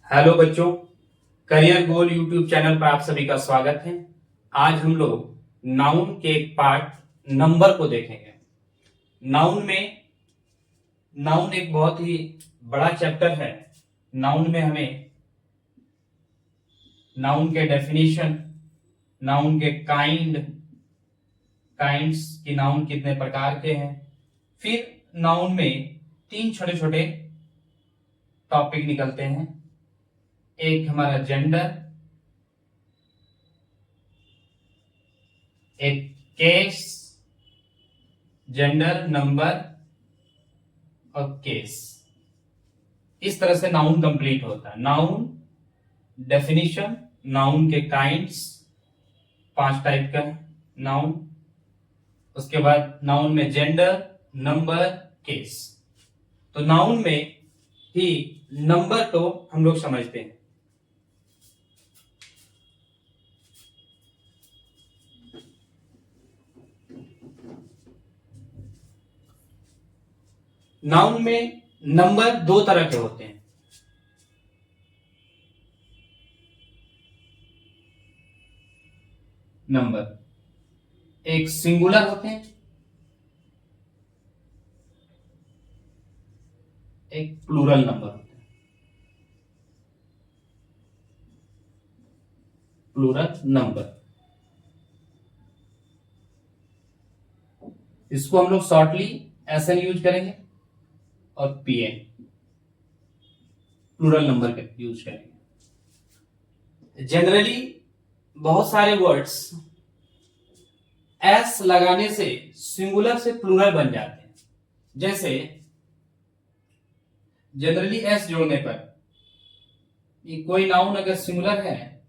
Hello बच्चों, career goal YouTube channel पर आप सभी का स्वागत है। आज हम लोग नाउन के एक पार्ट नंबर को देखेंगे। नाउन एक बहुत ही बड़ा चैप्टर है। नाउन में हमें नाउन के डेफिनेशन, नाउन के काइंड्स की नाउन कितने प्रकार के हैं, फिर नाउन में 3 छोटे छोटे टॉपिक निकलते हैं। एक हमारा जेंडर, एक केस, जेंडर, नंबर और केस। इस तरह से नाउन कंप्लीट होता है। नाउन डेफिनेशन, नाउन के काइंड्स, 5 टाइप का नाउन। उसके बाद नाउन में जेंडर, नंबर, केस। तो नाउन में ही नंबर तो हम लोग समझते हैं। नाउन में नंबर 2 तरह के होते हैं। नंबर एक सिंगुलर होते हैं, एक प्लूरल नंबर होते हैं। प्लूरल नंबर, इसको हम लोग शॉर्टली एसएन यूज करेंगे और पीएन प्लूरल नंबर का यूज करेंगे। जनरली बहुत सारे वर्ड्स एस लगाने से सिंगुलर से प्लूरल बन जाते हैं। जैसे जनरली एस जोड़ने पर कोई नाउन अगर सिंगुलर है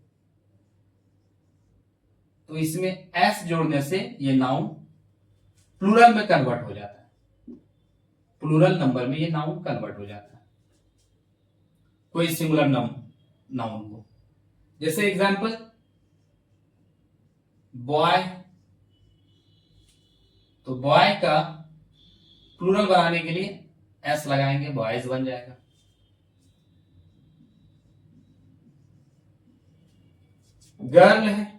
तो इसमें एस जोड़ने से ये नाउन प्लूरल में कन्वर्ट हो जाता है। प्लूरल नंबर में ये नाउन कन्वर्ट हो जाता है कोई सिंगुलर नाउन को। जैसे एग्जांपल बॉय, तो बॉय का प्लूरल बनाने के लिए एस लगाएंगे, बॉयज बन जाएगा। गर्ल है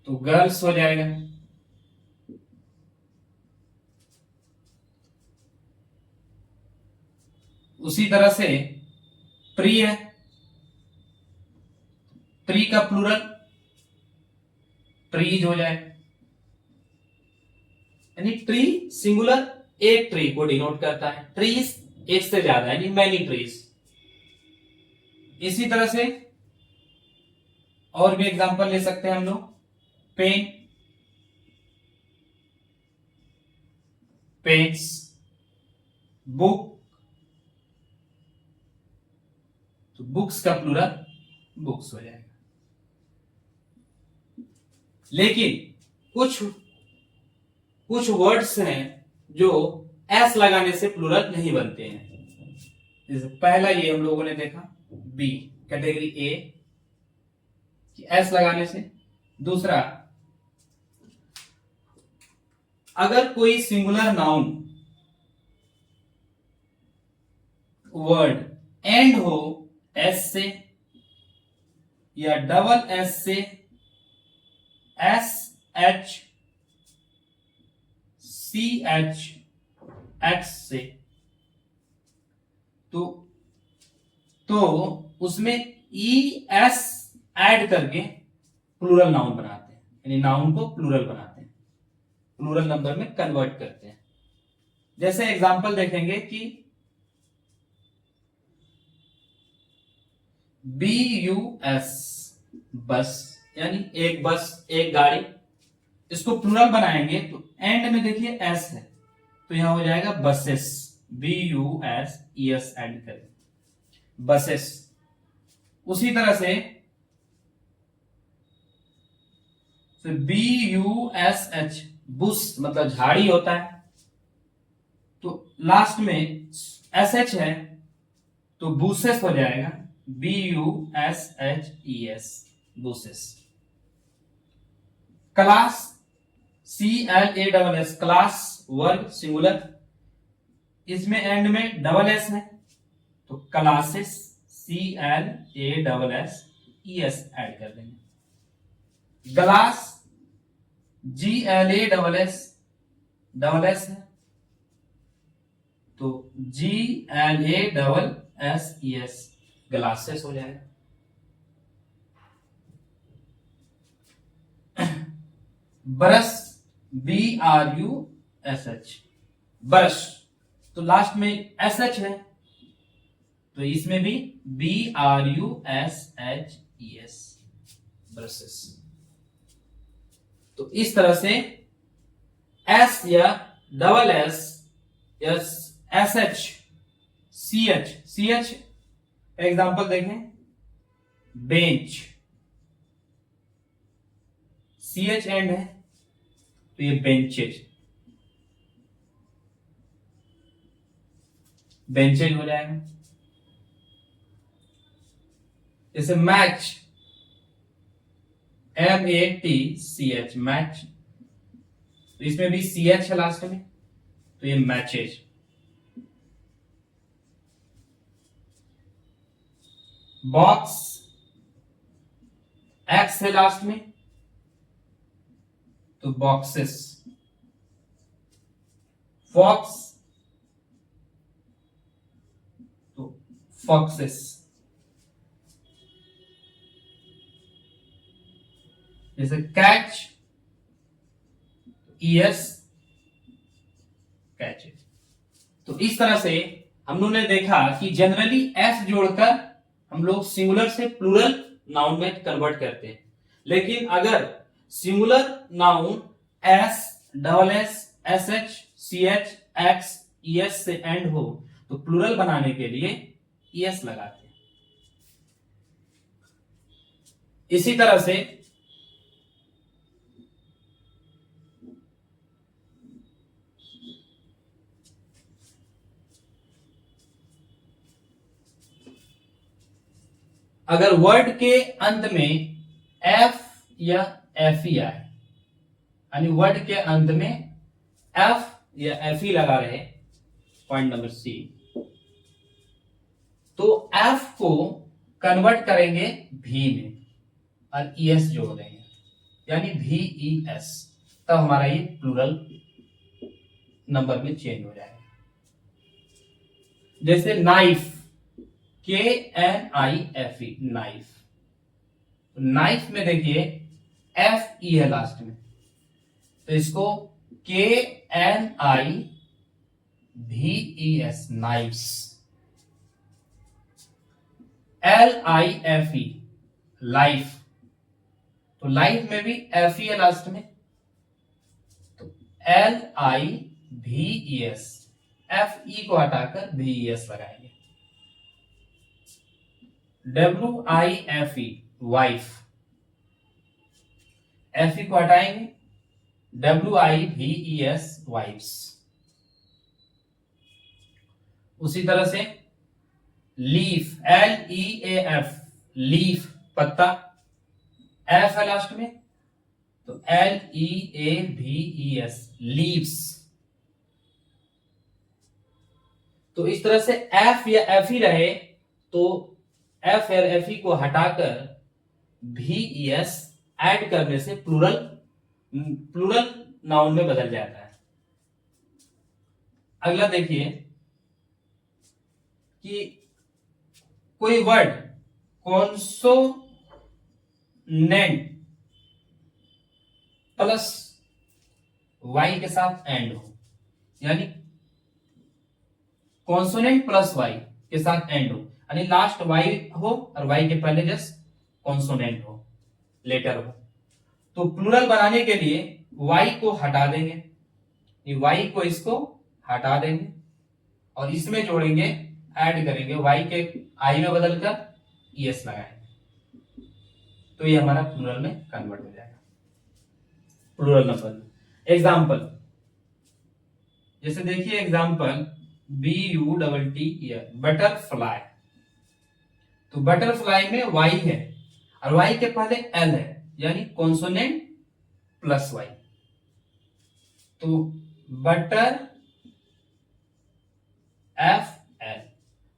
तो गर्ल्स हो जाएगा। उसी तरह से प्री है, प्री का प्लूरल ट्रीज हो जाएगा। यानी ट्री सिंगुलर एक ट्री को डिनोट करता है, ट्रीज एक से ज्यादा यानी मैनी ट्रीज। इसी तरह से और भी एग्जांपल ले सकते हैं हम लोग। पेन, पेन्स, बुक, तो बुक्स का प्लूरल बुक्स हो जाएगा। लेकिन कुछ वर्ड्स हैं जो एस लगाने से प्लूरल नहीं बनते हैं। जैसे पहला ये हम लोगों ने देखा बी कैटेगरी ए कि एस लगाने से। दूसरा, अगर कोई सिंगुलर नाउन वर्ड एंड हो एस से या डबल एस से, S H C H X से, तो उसमें ई एस ऐड करके प्लूरल नाउन बनाते हैं, यानी नाउन को प्लूरल बनाते हैं, प्लूरल नंबर में कन्वर्ट करते हैं। जैसे एग्जांपल देखेंगे कि बी यू एस बस, यानी एक बस, एक गाड़ी। इसको प्लूरल बनाएंगे तो एंड में देखिए एस है तो यहां हो जाएगा buses, B U S E S add करें बसेस। उसी तरह से B U S H bush मतलब झाड़ी होता है, तो लास्ट में एस एच है तो बुसेस हो जाएगा, B U S H E S buses. Class, C L A double S, class वर्ग सिंगुलर, इसमें एंड में डबल एस है तो क्लासेस CLASSES ऐड कर देंगे। ग्लास GLASS है, तो GLASSES ग्लासेस हो जाएगा। ब्रश BRUSH ब्रश, तो लास्ट में SH है, तो इसमें भी BRUSHES ब्रशेस। तो इस तरह से S या डबल S या SH CH एग्जांपल देखें, बेंच CH एंड है, तो ये बेंचेज हो जाएगा। जैसे मैच MATCH मैच, तो इसमें भी CH है लास्ट में, तो ये मैचेज। बॉक्स X है लास्ट में, तो बॉक्सेस। फॉक्स तो फॉक्सेस। जैसे कैच ES कैचेज। तो इस तरह से हम लोगों ने देखा कि जनरली S जोड़कर हम लोग सिंगुलर से प्लूरल नाउन में कन्वर्ट करते हैं, लेकिन अगर singular noun SSS SH CH X ES से एंड हो तो प्लूरल बनाने के लिए ES लगाते हैं। इसी तरह से अगर वर्ड के अंत में F या FE आए, यानी वर्ड के अंत में F या FE लगा रहे, पॉइंट नंबर C, तो F को कन्वर्ट करेंगे V में और ES जोड़ देंगे, यानी VES, तब हमारा ये प्लूरल नंबर में चेंज हो जाएगा। जैसे नाइफ KNIFE नाइफ, नाइफ में देखिए FE है लास्ट में, तो इसको KNIVES नाइफ्स। LIFE लाइफ, तो लाइफ में भी FE है लास्ट में, तो LIVES FE को हटाकर VES लगाएंगे। WIFE वाइफ, FE को हटाएंगे, WIVES वाइफ्स। उसी तरह से लीफ LEAF लीफ पत्ता, F है लास्ट में, तो LEAVES लीव्स। तो इस तरह से F या FE रहे तो F और FE को हटाकर VES ऐड करने से प्लूरल नाउन में बदल जाता है। अगला देखिए कि कोई वर्ड कॉन्सोनेंट प्लस Y के साथ एंड हो, यानी कॉन्सोनेंट प्लस Y के साथ एंड हो, यानी लास्ट Y हो और Y के पहले जस्ट कॉन्सोनेंट हो, लेटर हो, तो प्लूरल बनाने के लिए Y को हटा देंगे, Y को इसको हटा देंगे और इसमें जोड़ेंगे, ऐड करेंगे, Y के I में बदलकर ES लगाएंगे, तो ये हमारा प्लूरल में कन्वर्ट हो जाएगा, प्लूरल नंबर। एग्जाम्पल जैसे देखिए, एग्जाम्पल BUTT बटरफ्लाई, तो बटरफ्लाई में Y है और Y के पहले L है, यानी कॉन्सोनेंट प्लस Y, तो बटर FL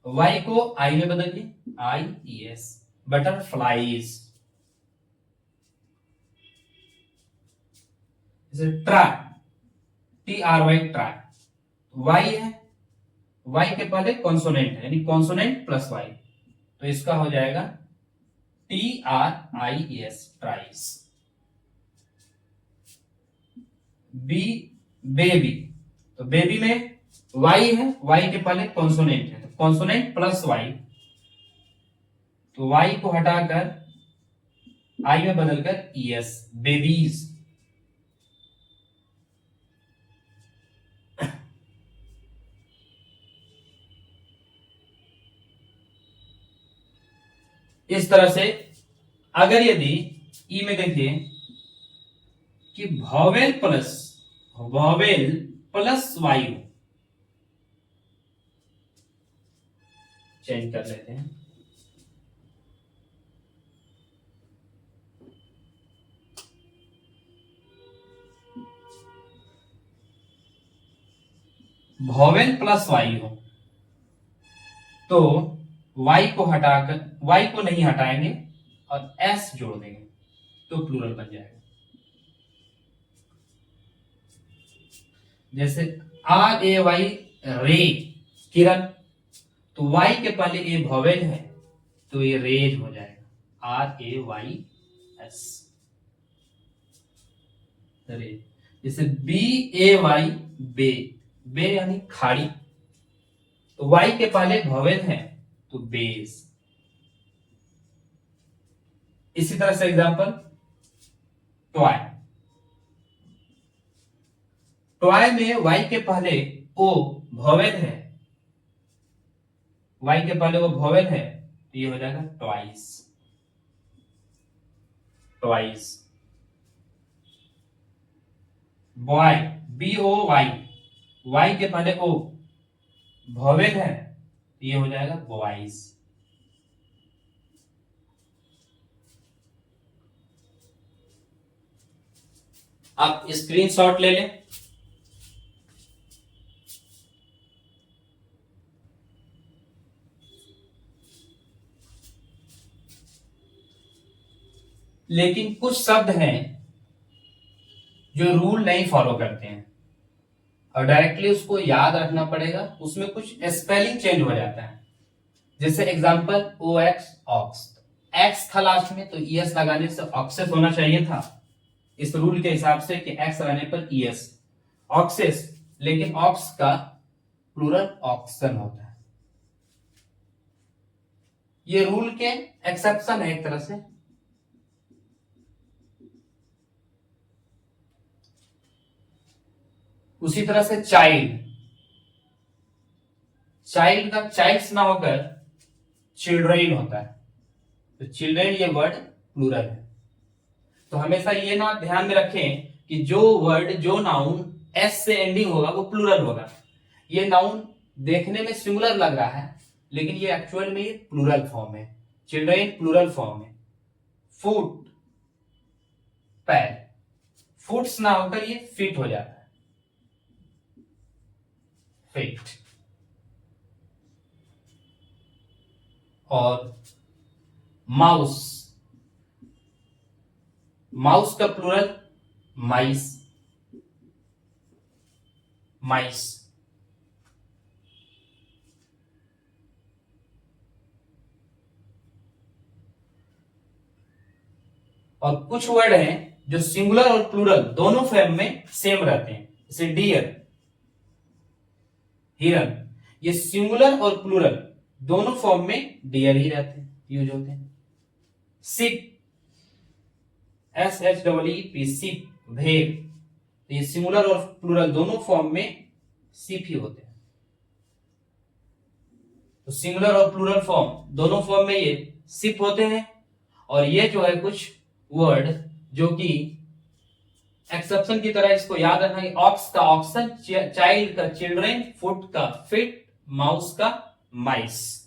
वाई को आई में बदलिए, IES, butterflies. Try, TRY, try, Y है, वाई के पहले कॉन्सोनेंट है यानी कॉन्सोनेंट प्लस वाई, तो इसका हो जाएगा TRIES, ट्राइस। बी, बेबी, तो बेबी में वाई है, वाई के पहले कॉन्सोनेंट है, तो कॉन्सोनेंट प्लस वाई, तो वाई को हटाकर आई में बदलकर ES, बेबीज। इस तरह से अगर यदि ई में देखिए कि वॉवेल प्लस वायु, चेंज कर लेते हैं, वॉवेल प्लस वायु हो तो वाई को हटाकर, वाई को नहीं हटाएंगे और एस जोड़ देंगे तो प्लूरल बन जाएगा। जैसे RAY, रे, किरण, तो वाई के पहले ए वॉवेल है तो ये रेज हो जाएगा, RAYS, रेज। जैसे BAY, बे, बे यानी खाड़ी, तो वाई के पहले वॉवेल है तो बेस। इसी तरह से एग्जांपल टॉय, टॉय में वाई के पहले ओ वॉवेल है, वाई के पहले वो वॉवेल है तो ये हो जाएगा twice, twice. Boy, BOY, Y के पहले ओ वॉवेल है तो ये हो जाएगा बॉयज। आप स्क्रीनशॉट ले लें। लेकिन कुछ शब्द हैं जो रूल नहीं फॉलो करते हैं और डायरेक्टली उसको याद रखना पड़ेगा, उसमें कुछ स्पेलिंग चेंज हो जाता है। जैसे एग्जांपल OX, ऑक्स, एक्स था लास्ट में तो ES लगाने से ऑक्सेस होना चाहिए था इस रूल के हिसाब से कि एक्स लगाने पर ES, ऑक्सेस, लेकिन ऑक्स का प्लूरल ऑक्सन होता है। ये रूल के एक्सेप्शन है एक तरह से। उसी तरह से चाइल्ड, चाइल्ड का चाइल्ड्स ना होकर चिल्ड्रेन होता है, तो चिल्ड्रेन ये वर्ड प्लूरल है। तो हमेशा ये ना ध्यान में रखें कि जो वर्ड, जो नाउन S से एंडिंग होगा वो प्लूरल होगा। ये नाउन देखने में सिंगुलर लग रहा है लेकिन ये एक्चुअल में ये प्लूरल फॉर्म है, चिल्ड्रेन प्लूरल फॉर्म है। फुट, पैर, फुट्स ना होकर ये फिट हो जाता है, फिट। और माउस, माउस का प्लूरल माइस, माइस। और कुछ वर्ड हैं जो सिंगुलर और प्लूरल दोनों फॉर्म में सेम रहते हैं, जैसे डियर, हिरन, ये सिंगुलर और प्लूरल दोनों फॉर्म में डियर ही रहते हैं, यूज होते हैं। सिप, SHEEP, सिप, भेड़, तो ये सिंगुलर और प्लूरल दोनों फॉर्म में सिप ही होते हैं। तो सिंगुलर और प्लूरल फॉर्म दोनों फॉर्म में ये सिप होते हैं। और ये जो है कुछ वर्ड जो कि एक्सेप्शन की तरह इसको याद रखना कि ऑक्स का ऑक्सन, चाइल्ड का चिल्ड्रेन, फुट का फिट, माउस का माइस।